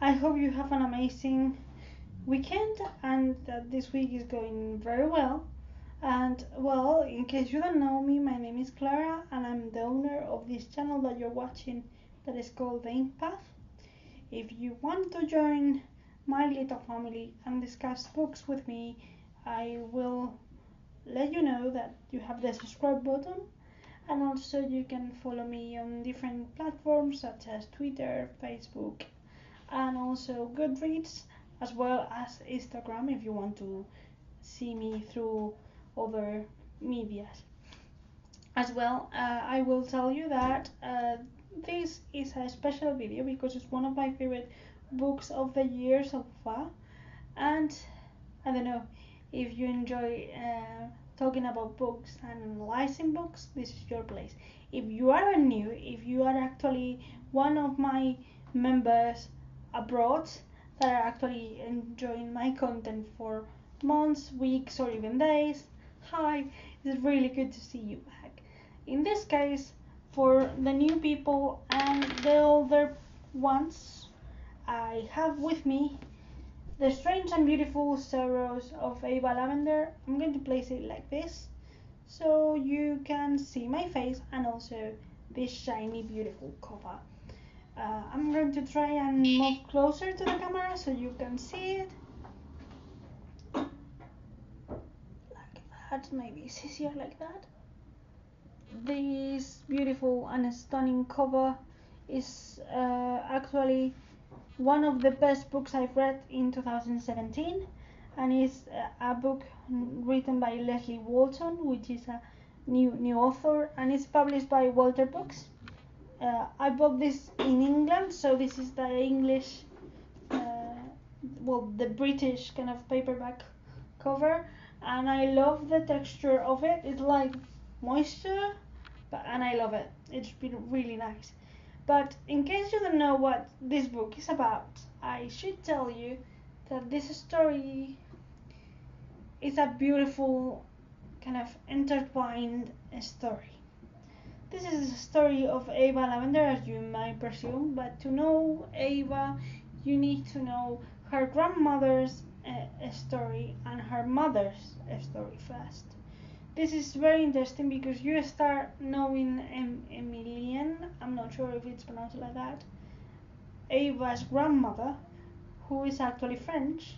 I hope you have an amazing weekend and that this week is going very well. And well, in case you don't know me, my name is Clara and I'm the owner of this channel that you're watching that is called The Ink Path. If you want to join my little family and discuss books with me, I will let you know that you have the subscribe button, and also you can follow me on different platforms such as Twitter, Facebook, and also Goodreads, as well as Instagram if you want to see me through other medias. As well, I will tell you that this is a special video because it's one of my favorite books of the year so far, and I don't know if you enjoy talking about books and analyzing books, this is your place. If you are new, if you are actually one of my members abroad that are actually enjoying my content for months, weeks, or even days, hi, it's really good to see you back. In this case, for the new people and the older ones, I have with me The Strange and Beautiful Sorrows of Ava Lavender. I'm going to place it like this so you can see my face and also this shiny beautiful cover. I'm going to try and move closer to the camera so you can see it. Like that, maybe it's easier like that. This beautiful and stunning cover is actually one of the best books I've read in 2017, and it's a book written by Leslye Walton, which is a new author, and it's published by Walter Books. I bought this in England, so this is the English, the British kind of paperback cover, and I love the texture of it. It's like moisture, and I love it. It's been really nice. But in case you don't know what this book is about, I should tell you that this story is a beautiful, kind of intertwined story. This is a story of Ava Lavender, as you might presume, but to know Ava, you need to know her grandmother's story and her mother's story first. This is very interesting because you start knowing Emilienne, I'm not sure if it's pronounced like that, Ava's grandmother, who is actually French,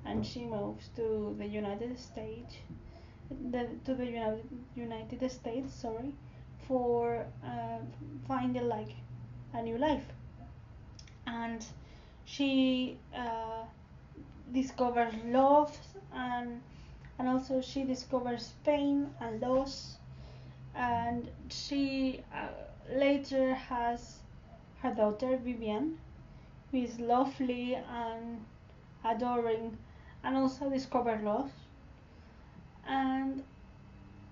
and she moves to the United States, United States, sorry, for finding like a new life, and she discovers love and also she discovers pain and loss, and she later has her daughter Vivienne, who is lovely and adoring and also discover loss, and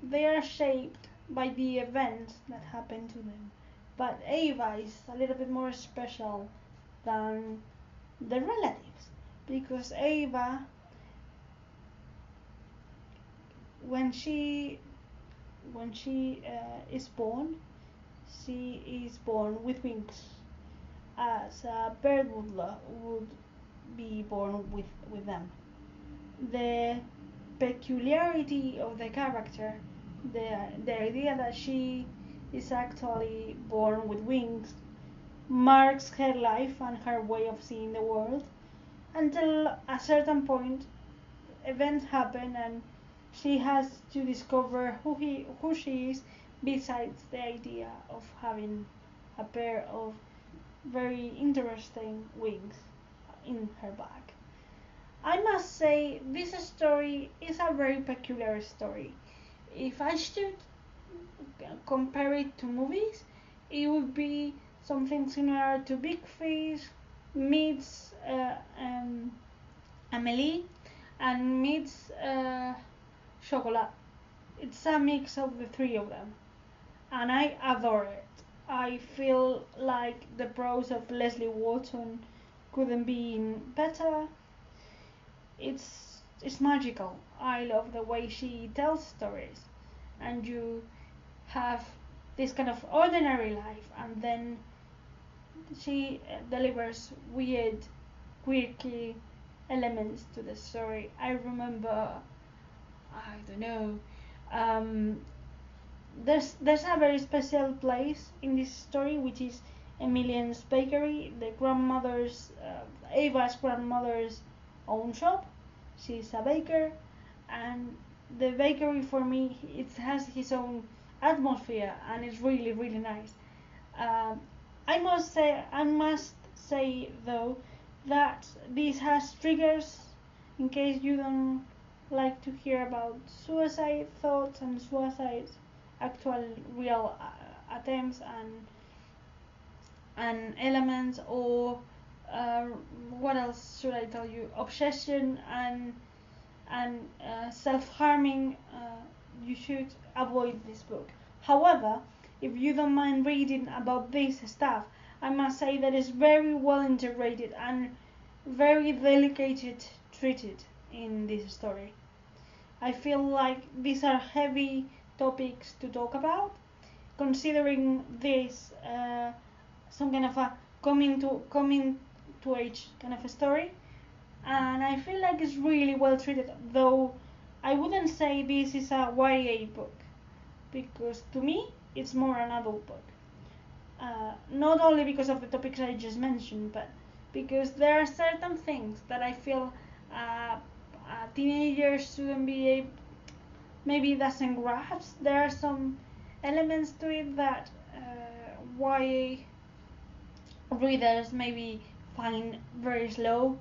they are shaped by the events that happen to them. But Ava is a little bit more special than the relatives because Ava, when she is born, she is born with wings, as a bird would be born with them. The peculiarity of the character, the idea that she is actually born with wings, marks her life and her way of seeing the world until a certain point events happen and she has to discover who she is, besides the idea of having a pair of very interesting wings in her back. I must say this story is a very peculiar story. If I should compare it to movies, it would be something similar to Big Fish meets Amélie and meets Chocolat. It's a mix of the three of them, and I adore it. I feel like the prose of Leslye Walton couldn't be better. It's magical. I love the way she tells stories, and you have this kind of ordinary life, and then she delivers weird quirky elements to the story. I remember, I don't know, um, there's a very special place in this story, which is Emilien's bakery, the grandmother's, Ava's grandmother's own shop. She's a baker, and the bakery for me, it has its own atmosphere, and it's really really nice. Um, I must say though that this has triggers in case you don't like to hear about suicide thoughts and suicide actual real attempts and elements, or uh, what else should I tell you, obsession and self-harming. You should avoid this book. However, if you don't mind reading about this stuff, I must say that it's very well integrated and very delicate treated in this story. I feel like these are heavy topics to talk about, considering this some kind of a coming to age kind of a story, and I feel like it's really well treated. Though I wouldn't say this is a YA book, because to me it's more an adult book. Not only because of the topics I just mentioned, but because there are certain things that I feel teenagers shouldn't be able, maybe doesn't grasp. There are some elements to it that YA readers maybe find very slow,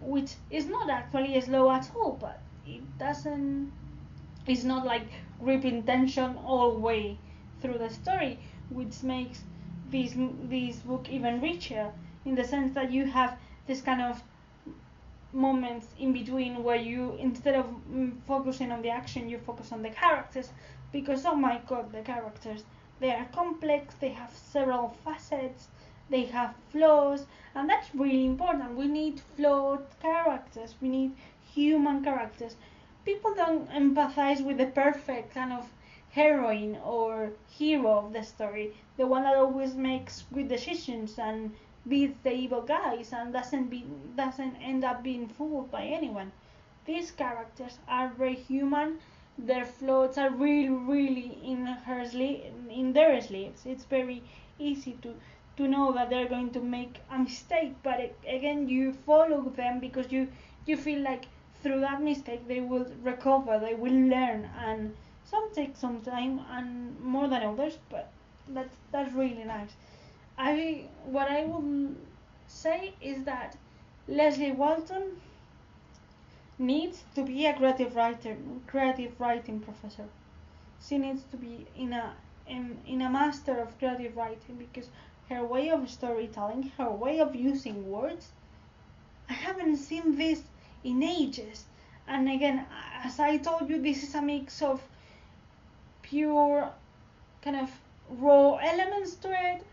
which is not actually slow at all, but it doesn't, it's not like gripping tension all the way through the story, which makes this book even richer, in the sense that you have this kind of moments in between where you, instead of focusing on the action, you focus on the characters, because oh my god, the characters, they are complex, they have several facets, they have flaws, and that's really important. We need flawed characters, we need human characters. People don't empathize with the perfect kind of heroine or hero of the story, the one that always makes good decisions and beats the evil guys and doesn't end up being fooled by anyone. These characters are very human. Their flaws are really in their sleeves. It's very easy to know that they're going to make a mistake, but again, you follow them because you feel like through that mistake they will recover, they will learn, and some take some time and more than others, but that's really nice. What I would say is that Leslye Walton needs to be a creative writing professor. She needs to be in a master of creative writing, because her way of storytelling, her way of using words, I haven't seen this in ages. And again, as I told you, this is a mix of pure kind of raw elements to it,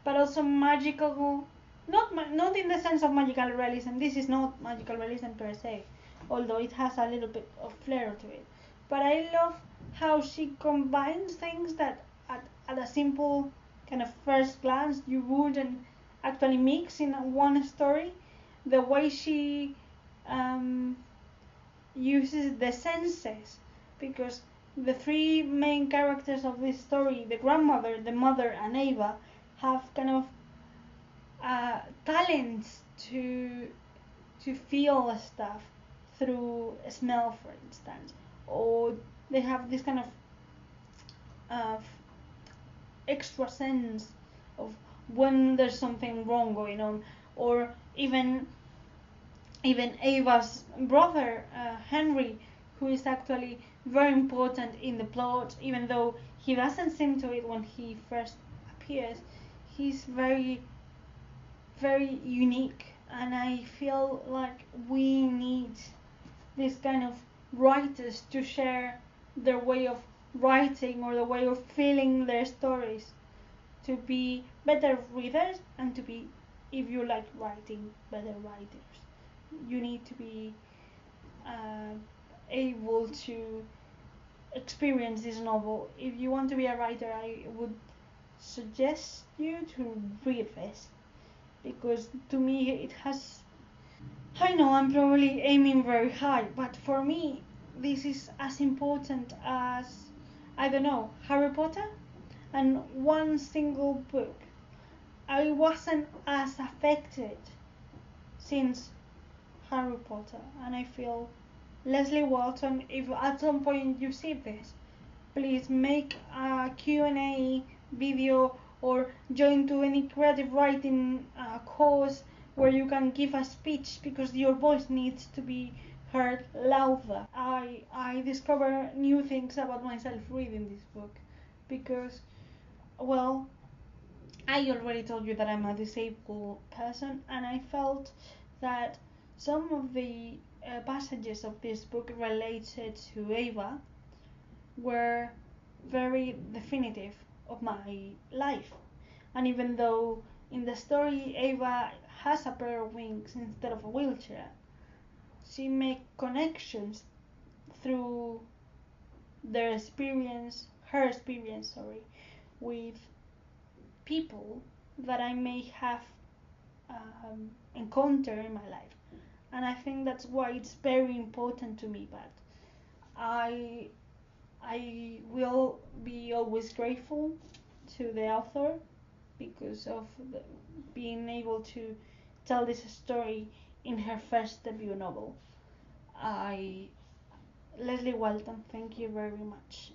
but also magical, not in the sense of magical realism. This is not magical realism per se, although it has a little bit of flair to it. But I love how she combines things that at a simple kind of first glance you wouldn't actually mix in one story. The way she uses the senses, because the three main characters of this story, the grandmother, the mother, and Ava, have kind of talents to feel stuff through smell, for instance, or they have this kind of extra sense of when there's something wrong going on, or even Ava's brother, Henry, who is actually very important in the plot, even though he doesn't seem to it when he first appears. He's very unique, and I feel like we need this kind of writers to share their way of writing or the way of feeling their stories, to be better readers and to be, if you like writing, better writers. You need to be able to experience this novel. If you want to be a writer, I would suggest you to read this, because to me it has I know I'm probably aiming very high, but for me, this is as important as, I don't know, Harry Potter and one single book. I wasn't as affected since Harry Potter, and I feel Leslye Walton, if at some point you see this, please make a Q&A video or join to any creative writing course where you can give a speech because your voice needs to be heard louder. I discover new things about myself reading this book because, well, I already told you that I'm a disabled person, and I felt that some of the passages of this book related to Ava were very definitive of my life. And even though in the story Ava has a pair of wings instead of a wheelchair, she makes connections through her experience, with people that I may have encountered in my life. And I think that's why it's very important to me. But I will be always grateful to the author because of being able to tell this story in her first debut novel. Lesley Walton, thank you very much.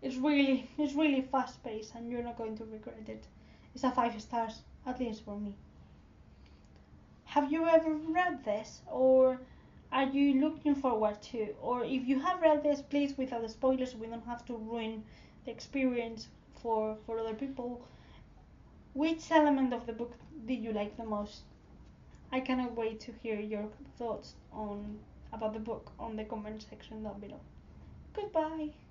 It's really fast paced, and you're not going to regret it. It's a 5 stars, at least for me. Have you ever read this, or are you looking forward to? Or if you have read this, please, without the spoilers, we don't have to ruin the experience for other people. Which element of the book did you like the most? I cannot wait to hear your thoughts about the book on the comment section down below. Goodbye.